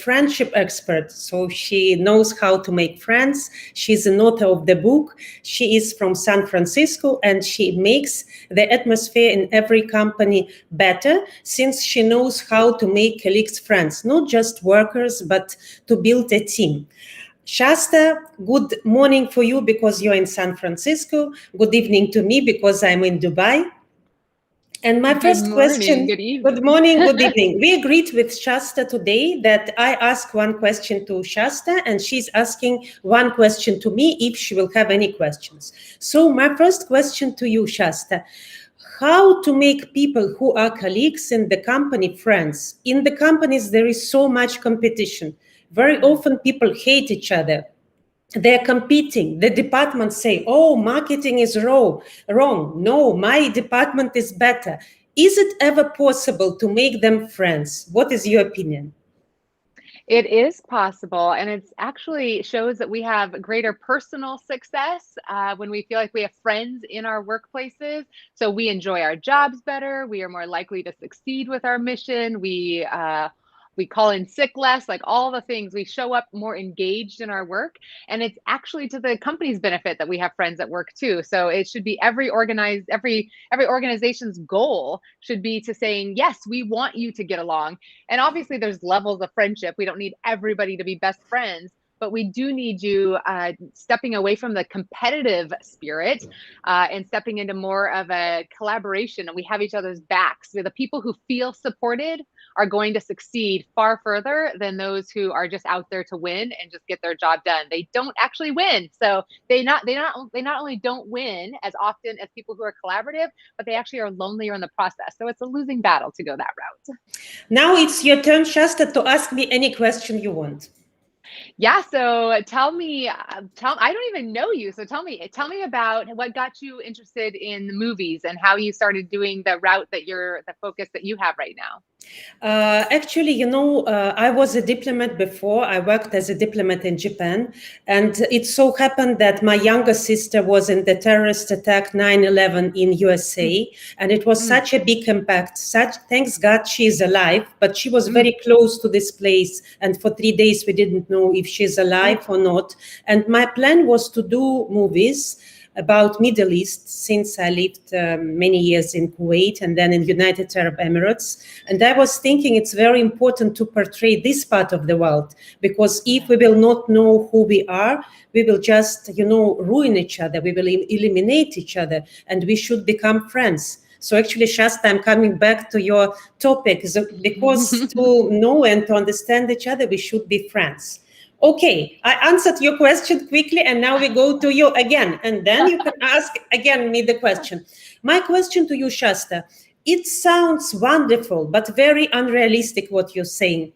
friendship expert. So she knows how to make friends. She's an author of the book. She is from San Francisco, and she makes the atmosphere in every company better, since she knows how to make colleagues friends, not just workers, but to build a team. Shasta, good morning for you because you're in San Francisco. Good evening to me because I'm in Dubai. And my first question, Good evening. good morning, good evening. We agreed with Shasta today that I ask one question to Shasta and she's asking one question to me if she will have any questions. So my first question to you, Shasta, how to make people who are colleagues in the company friends? In the companies, there is so much competition. Very often people hate each other. They're competing. The departments say, oh, marketing is wrong. No, my department is better. Is it ever possible to make them friends? What is your opinion? It is possible, and it's actually shows that we have greater personal success when we feel like we have friends in our workplaces. So we enjoy our jobs better. We are more likely to succeed with our mission. We call in sick less, like all the things. We show up more engaged in our work, and it's actually to the company's benefit that we have friends at work too. So it should be every organization's goal should be to saying, yes, we want you to get along. And obviously there's levels of friendship. We don't need everybody to be best friends, but we do need you stepping away from the competitive spirit and stepping into more of a collaboration, and we have each other's backs. The people who feel supported are going to succeed far further than those who are just out there to win and just get their job done. They don't actually win. So they not only don't win as often as people who are collaborative, but they actually are lonelier in the process. So it's a losing battle to go that route. Now it's your turn, Shasta, to ask me any question you want. Yeah, so tell me, I don't even know you. So tell me about what got you interested in the movies and how you started doing the route the focus that you have right now. Actually, I was a diplomat before. I worked as a diplomat in Japan. And it so happened that my younger sister was in the terrorist attack 9/11 in USA. And it was such a big impact. Thanks God she is alive, but she was very close to this place. And for 3 days, we didn't know if she's alive or not. And my plan was to do movies about Middle East, since I lived many years in Kuwait and then in United Arab Emirates. And I was thinking it's very important to portray this part of the world, because if we will not know who we are, we will just, ruin each other. We will eliminate each other, and we should become friends. So actually, Shasta, I'm coming back to your topic, because to know and to understand each other, we should be friends. Okay, I answered your question quickly, and now we go to you again, and then you can ask again me the question. My question to you, Shasta, it sounds wonderful, but very unrealistic what you're saying.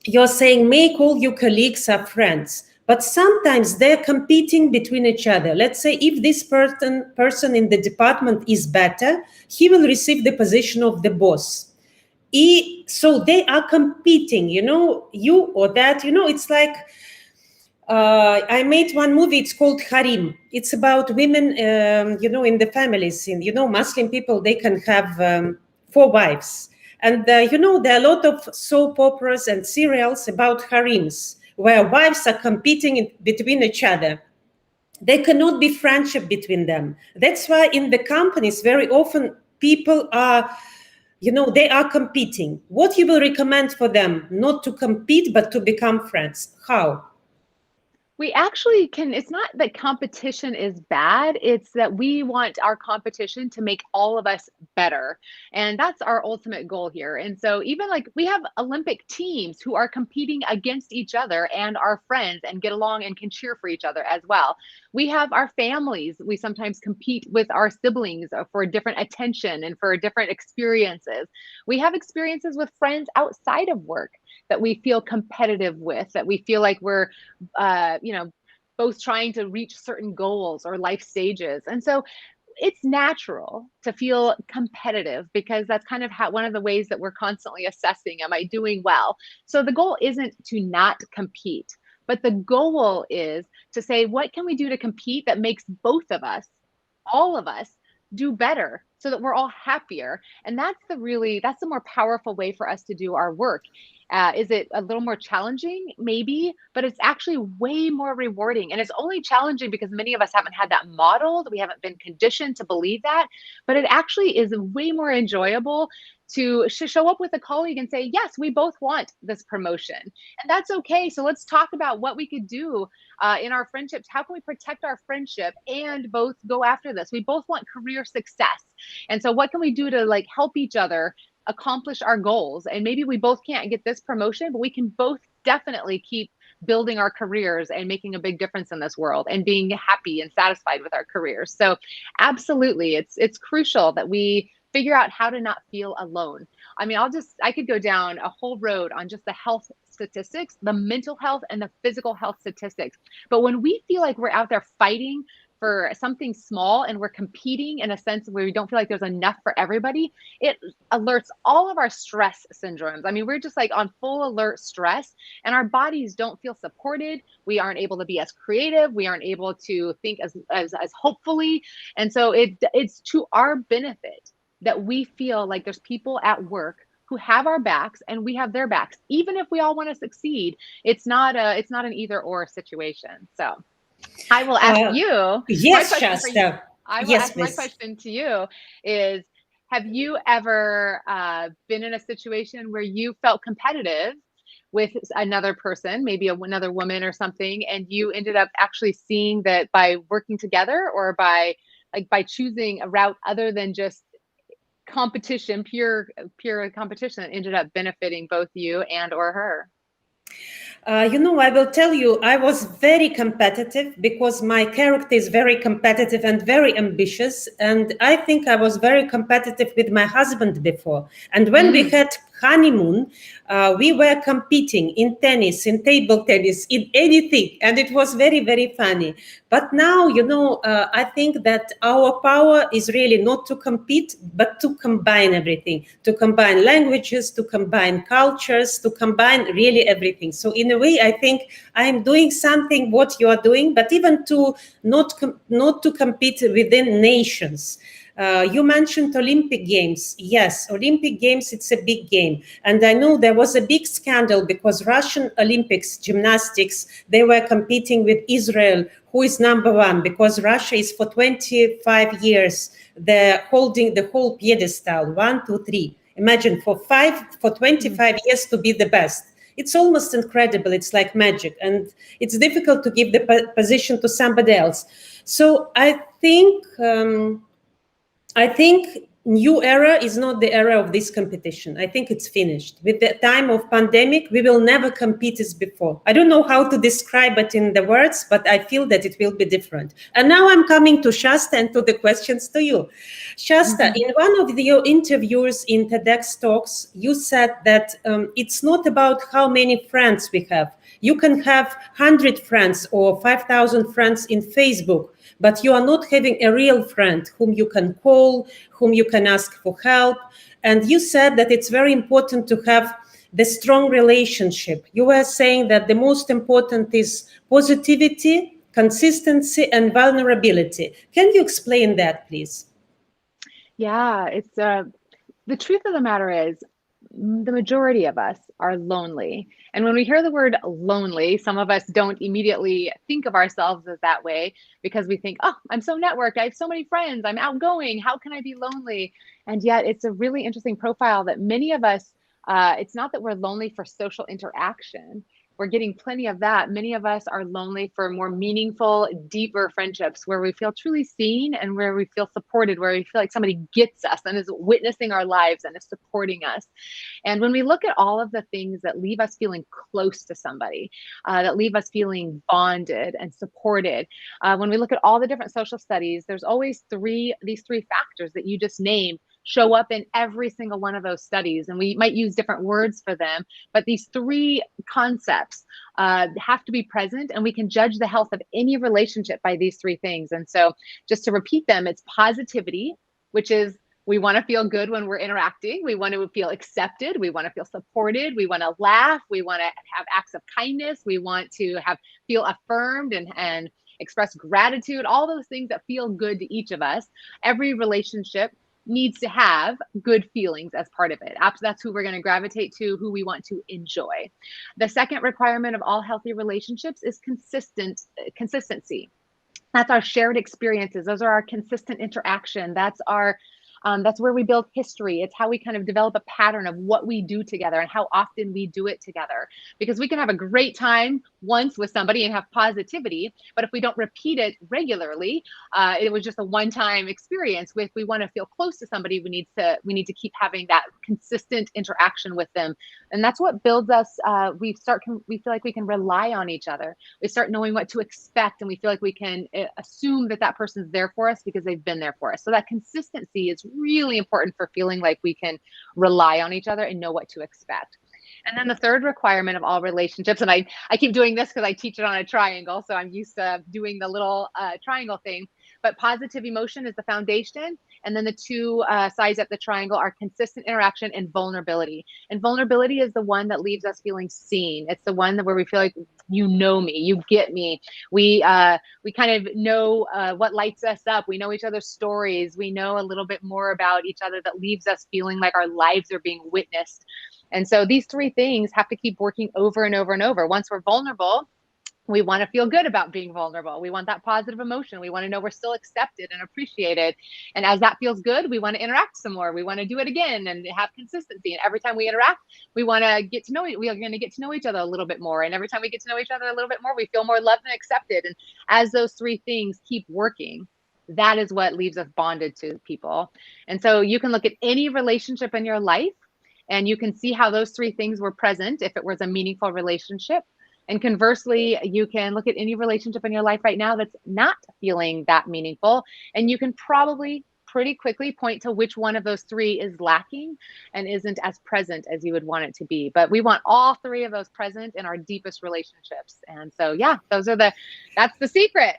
You're saying make all your colleagues are friends, but sometimes they're competing between each other. Let's say if this person in the department is better, he will receive the position of the boss. So they are competing, you or that, it's like, I made one movie, it's called Harim. It's about women, in the families. Muslim people, they can have 4 wives. And, there are a lot of soap operas and serials about harems, where wives are competing between each other. There cannot be friendship between them. That's why in the companies, very often people are, they are competing. What you will recommend for them? Not to compete, but to become friends. How? We actually can, it's not that competition is bad, it's that we want our competition to make all of us better. And that's our ultimate goal here. And so even like we have Olympic teams who are competing against each other and are friends and get along and can cheer for each other as well. We have our families. We sometimes compete with our siblings for different attention and for different experiences. We have experiences with friends outside of work that we feel competitive with, that we feel like we're both trying to reach certain goals or life stages. And so it's natural to feel competitive, because that's kind of one of the ways that we're constantly assessing, am I doing well? So the goal isn't to not compete, but the goal is to say, what can we do to compete that makes both of us, all of us, do better so that we're all happier. And that's the more powerful way for us to do our work. Is it a little more challenging? Maybe, but it's actually way more rewarding. And it's only challenging because many of us haven't had that modeled. We haven't been conditioned to believe that. But it actually is way more enjoyable to show up with a colleague and say, yes, we both want this promotion. And that's okay. So let's talk about what we could do in our friendships. How can we protect our friendship and both go after this? We both want career success. And so what can we do to like help each other accomplish our goals? And maybe we both can't get this promotion, but we can both definitely keep building our careers and making a big difference in this world and being happy and satisfied with our careers. So absolutely, it's crucial that we figure out how to not feel alone. I mean, I could go down a whole road on just the health statistics, the mental health and the physical health statistics. But when we feel like we're out there fighting for something small and we're competing in a sense where we don't feel like there's enough for everybody, it alerts all of our stress syndromes. I mean, we're just like on full alert stress and our bodies don't feel supported. We aren't able to be as creative. We aren't able to think as hopefully. And so it's to our benefit that we feel like there's people at work who have our backs and we have their backs. Even if we all want to succeed, it's not an either or situation. So I will ask you my Yes, question for you. Shasta. I will Yes, ask my please. question to you is, have you ever been in a situation where you felt competitive with another person, maybe another woman or something, and you ended up actually seeing that by working together or by choosing a route other than just competition, pure competition, that ended up benefiting both you and or her? I will tell you, I was very competitive because my character is very competitive and very ambitious. And I think I was very competitive with my husband before. And when we Mm. had honeymoon, we were competing in tennis, in table tennis, in anything. And it was very, very funny. But now, I think that our power is really not to compete, but to combine everything, to combine languages, to combine cultures, to combine really everything. So in a way, I think I'm doing something what you are doing, but even to not to compete within nations. You mentioned Olympic Games. Yes, Olympic Games, it's a big game. And I know there was a big scandal because Russian Olympics gymnastics, they were competing with Israel, who is number one, because Russia is for 25 years, they're holding the whole pedestal, 1, 2, 3. Imagine for Mm. 25 years to be the best. It's almost incredible. It's like magic. And it's difficult to give the position to somebody else. So I think new era is not the era of this competition. I think it's finished. With the time of pandemic, we will never compete as before. I don't know how to describe it in the words, but I feel that it will be different. And now I'm coming to Shasta and to the questions to you. Shasta, in one of your interviews in TEDx Talks, you said that it's not about how many friends we have. You can have 100 friends or 5,000 friends in Facebook, but you are not having a real friend whom you can call, whom you can ask for help. And you said that it's very important to have the strong relationship. You were saying that the most important is positivity, consistency, and vulnerability. Can you explain that, please? Yeah, it's the truth of the matter is the majority of us are lonely. And when we hear the word lonely, some of us don't immediately think of ourselves as that way because we think, oh, I'm so networked. I have so many friends. I'm outgoing. How can I be lonely? And yet, it's a really interesting profile that many of us, it's not that we're lonely for social interaction. We're getting plenty of that. Many of us are lonely for more meaningful, deeper friendships where we feel truly seen and where we feel supported, where we feel like somebody gets us and is witnessing our lives and is supporting us. And when we look at all of the things that leave us feeling close to somebody, that leave us feeling bonded and supported, when we look at all the different social studies, there's always these three factors that you just named show up in every single one of those studies. And we might use different words for them, but these three concepts have to be present, and we can judge the health of any relationship by these three things. And so, just to repeat them, it's positivity, which is we want to feel good when we're interacting. We want to feel accepted. We want to feel supported. We want to laugh. We want to have acts of kindness. We want to feel affirmed and express gratitude, all those things that feel good to each of us. Every relationship needs to have good feelings as part of it. That's who we're going to gravitate to, who we want to enjoy. The second requirement of all healthy relationships is consistency. That's our shared experiences. Those are our consistent interaction. That's where we build history. It's how we kind of develop a pattern of what we do together and how often we do it together. Because we can have a great time once with somebody and have positivity, but if we don't repeat it regularly, it was just a one-time experience. If we want to feel close to somebody, we need to keep having that consistent interaction with them, and that's what builds us. We feel like we can rely on each other. We start knowing what to expect, and we feel like we can assume that person's there for us because they've been there for us. So that consistency is really important for feeling like we can rely on each other and know what to expect. And then the third requirement of all relationships, and I keep doing this because I teach it on a triangle, so I'm used to doing the little triangle thing, but positive emotion is the foundation. And then the two sides of the triangle are consistent interaction and vulnerability. And vulnerability is the one that leaves us feeling seen. It's the one where we feel like, you know me, you get me. We kind of know what lights us up. We know each other's stories. We know a little bit more about each other that leaves us feeling like our lives are being witnessed. And so these three things have to keep working over and over and over. Once we're vulnerable, we want to feel good about being vulnerable. We want that positive emotion. We want to know we're still accepted and appreciated. And as that feels good, we want to interact some more. We want to do it again and have consistency. And every time we interact, we want to get to know it. We are going to get to know each other a little bit more. And every time we get to know each other a little bit more, we feel more loved and accepted. And as those three things keep working, that is what leaves us bonded to people. And so you can look at any relationship in your life and you can see how those three things were present if it was a meaningful relationship. And conversely, you can look at any relationship in your life right now that's not feeling that meaningful, and you can probably pretty quickly point to which one of those three is lacking and isn't as present as you would want it to be. But we want all three of those present in our deepest relationships. And so, yeah, that's the secret.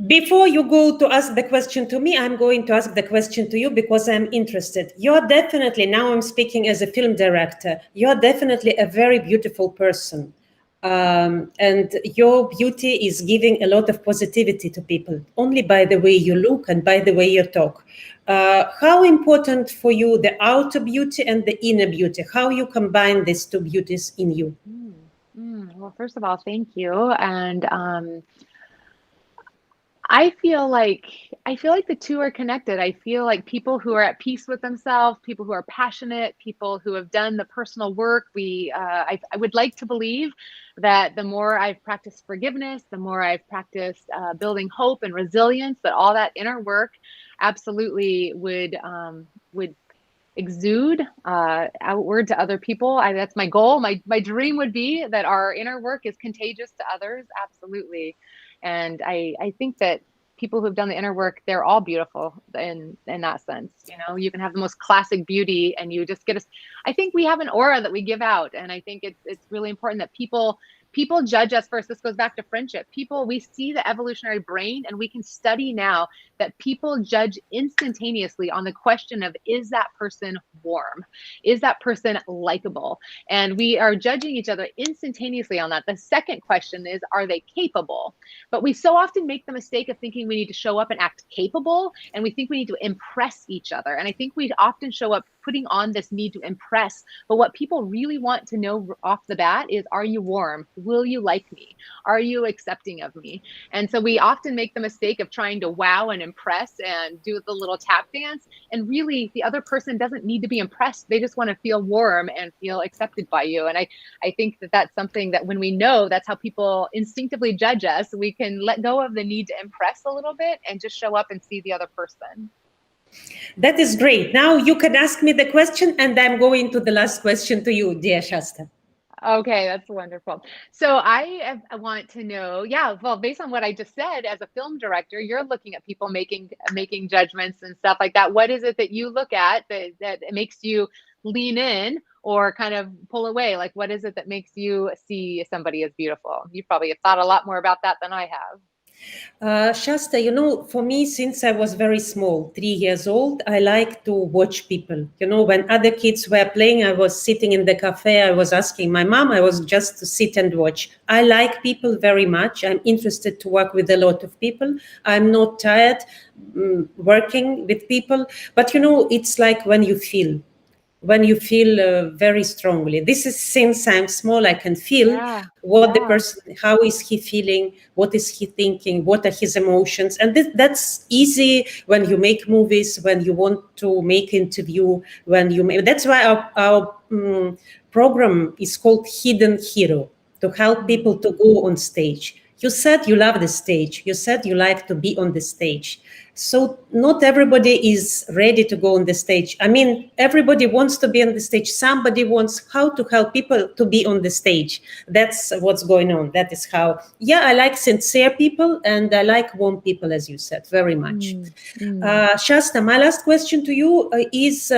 Before you go to ask the question to me, I'm going to ask the question to you because I'm interested. You're definitely, now I'm speaking as a film director, you're definitely a very beautiful person. And your beauty is giving a lot of positivity to people, only by the way you look and by the way you talk. How important for you the outer beauty and the inner beauty? How you combine these two beauties in you? Well, first of all, thank you. And I feel like the two are connected. I feel like people who are at peace with themselves, people who are passionate, people who have done the personal work. I would like to believe that the more I've practiced forgiveness, the more I've practiced building hope and resilience, that all that inner work absolutely would exude outward to other people. That's my goal. My dream would be that our inner work is contagious to others. Absolutely. And I think that people who've done the inner work, they're all beautiful in that sense. You know, you can have the most classic beauty and you just I think we have an aura that we give out. And I think it's really important that people judge us first. This goes back to friendship. We see the evolutionary brain, and we can study now that people judge instantaneously on the question of, is that person warm? Is that person likable? And we are judging each other instantaneously on that. The second question is, are they capable? But we so often make the mistake of thinking we need to show up and act capable, and we think we need to impress each other. And I think we often show up putting on this need to impress. But what people really want to know off the bat is, are you warm? Will you like me? Are you accepting of me? And so we often make the mistake of trying to wow and impress and do the little tap dance. And really, the other person doesn't need to be impressed. They just want to feel warm and feel accepted by you. And I think that that's something that when we know that's how people instinctively judge us, we can let go of the need to impress a little bit and just show up and see the other person. That is great. Now you can ask me the question, and I'm going to the last question to you, dear Shasta. Okay, that's wonderful. So I want to know, well, based on what I just said, as a film director, you're looking at people making judgments and stuff like that. What is it that you look at that makes you lean in or kind of pull away? Like, what is it that makes you see somebody as beautiful? You probably have thought a lot more about that than I have. Shasta, for me, since I was very small, 3 years old, I like to watch people. When other kids were playing, I was sitting in the cafe. I was asking my mom, I was just to sit and watch. I like people very much. I'm interested to work with a lot of people. I'm not tired working with people. But, it's like when you feel very strongly. This is since I'm small, I can feel Yeah. what the Yeah. person, how is he feeling, what is he thinking, what are his emotions. And that's easy when you make movies, when you want to make interview, that's why our program is called Hidden Hero, to help Mm. people to go on stage. You said you love the stage. You said you like to be on the stage. So not everybody is ready to go on the stage. I mean, everybody wants to be on the stage. Somebody wants how to help people to be on the stage. That's what's going on. That is how. Yeah, I like sincere people and I like warm people, as you said, very much. Mm. Mm. Shasta, my last question to you is.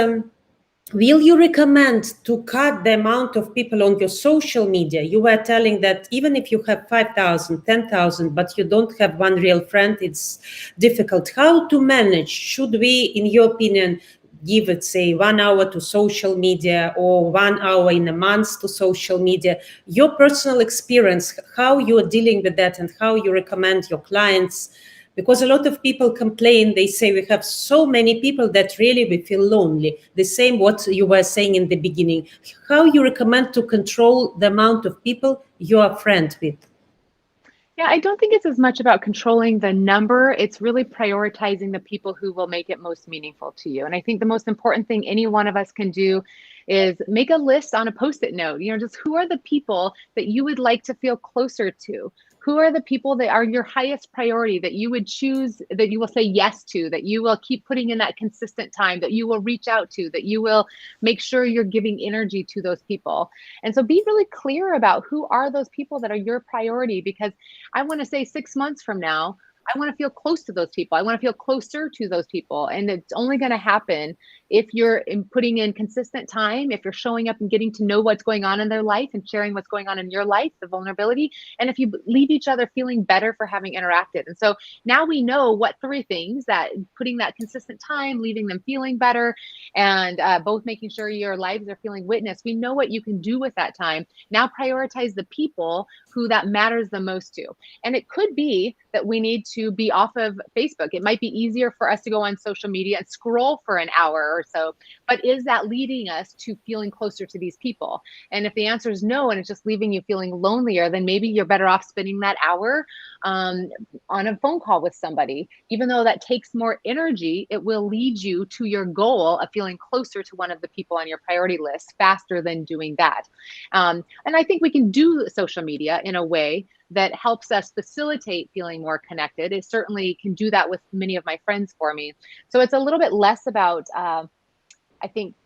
Will you recommend to cut the amount of people on your social media? You were telling that even if you have 5,000, 10,000, but you don't have one real friend, it's difficult. How to manage? Should we, in your opinion, give it, say, 1 hour to social media or 1 hour in a month to social media? Your personal experience, how you are dealing with that and how you recommend your clients, because a lot of people complain, they say we have so many people that really we feel lonely. The same what you were saying in the beginning. How you recommend to control the amount of people you are friend with? Yeah, I don't think it's as much about controlling the number. It's really prioritizing the people who will make it most meaningful to you. And I think the most important thing any one of us can do is make a list on a post-it note. Just who are the people that you would like to feel closer to? Who are the people that are your highest priority that you would choose, that you will say yes to, that you will keep putting in that consistent time, that you will reach out to, that you will make sure you're giving energy to those people. And so be really clear about who are those people that are your priority, because I want to say 6 months from now, I want to feel close to those people. I want to feel closer to those people. And it's only going to happen if you're putting in consistent time, if you're showing up and getting to know what's going on in their life and sharing what's going on in your life, the vulnerability, and if you leave each other feeling better for having interacted. And so now we know what 3 things that putting that consistent time, leaving them feeling better, and both making sure your lives are feeling witnessed. We know what you can do with that time. Now prioritize the people who that matters the most to. And it could be that we need to be off of Facebook. It might be easier for us to go on social media and scroll for an hour or so. But is that leading us to feeling closer to these people? And if the answer is no, and it's just leaving you feeling lonelier, then maybe you're better off spending that hour on a phone call with somebody. Even though that takes more energy, it will lead you to your goal of feeling closer to one of the people on your priority list faster than doing that. And I think we can do social media in a way that helps us facilitate feeling more connected. It certainly can do that with many of my friends for me. So it's a little bit less about, I think,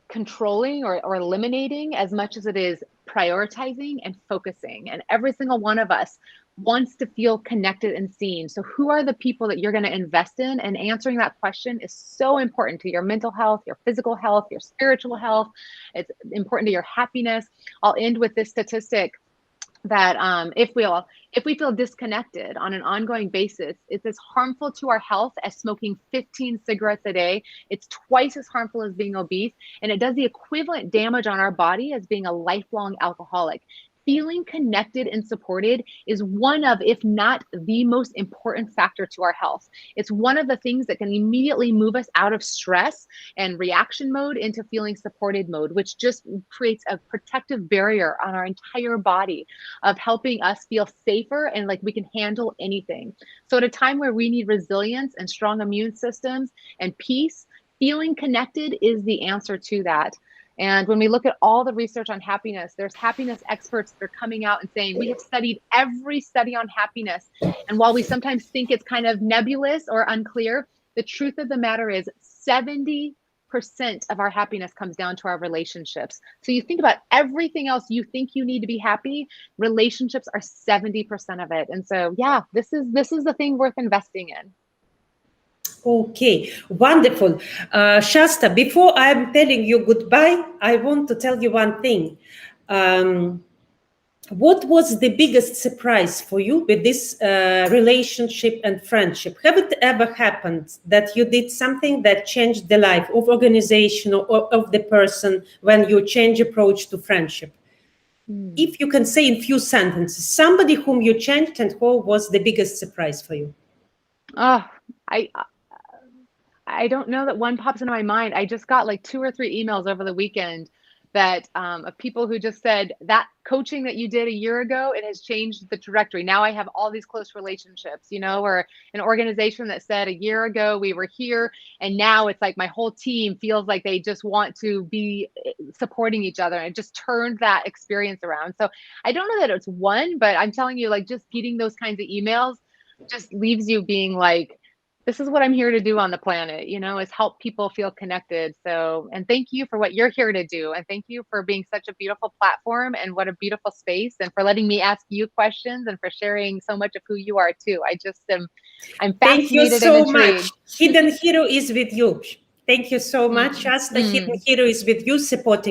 controlling or eliminating as much as it is prioritizing and focusing. And every single one of us wants to feel connected and seen. So who are the people that you're going to invest in? And answering that question is so important to your mental health, your physical health, your spiritual health. It's important to your happiness. I'll end with this statistic that if we feel disconnected on an ongoing basis, it's as harmful to our health as smoking 15 cigarettes a day. It's twice as harmful as being obese, and it does the equivalent damage on our body as being a lifelong alcoholic. Feeling connected and supported is one of, if not the most important factor to our health. It's one of the things that can immediately move us out of stress and reaction mode into feeling supported mode, which just creates a protective barrier on our entire body of helping us feel safer and like we can handle anything. So at a time where we need resilience and strong immune systems and peace, feeling connected is the answer to that. And when we look at all the research on happiness, there's happiness experts that are coming out and saying, we have studied every study on happiness. And while we sometimes think it's kind of nebulous or unclear, the truth of the matter is 70% of our happiness comes down to our relationships. So you think about everything else you think you need to be happy, relationships are 70% of it. And so, yeah, this is the thing worth investing in. Okay, wonderful. Shasta, before I'm telling you goodbye, I want to tell you one thing. Um, What was the biggest surprise for you with this relationship and friendship? Have it ever happened that you did something that changed the life of organization or of the person when you change approach to friendship? If you can say in few sentences, somebody whom you changed and who was the biggest surprise for you? Oh, I don't know that one pops into my mind. I just got like 2 or 3 emails over the weekend that of people who just said that coaching that you did a year ago, it has changed the trajectory. Now I have all these close relationships, or an organization that said a year ago we were here, and now it's like my whole team feels like they just want to be supporting each other. And it just turned that experience around. So I don't know that it's one, but I'm telling you, like just getting those kinds of emails just leaves you being like, this is what I'm here to do on the planet, is help people feel connected. So, and thank you for what you're here to do. And thank you for being such a beautiful platform and what a beautiful space, and for letting me ask you questions and for sharing so much of who you are too. I'm Thank you fascinated and so much. intrigued. Hidden Hero is with you. Thank you so much, Shasta. Hidden Mm. Hero is with you, supporting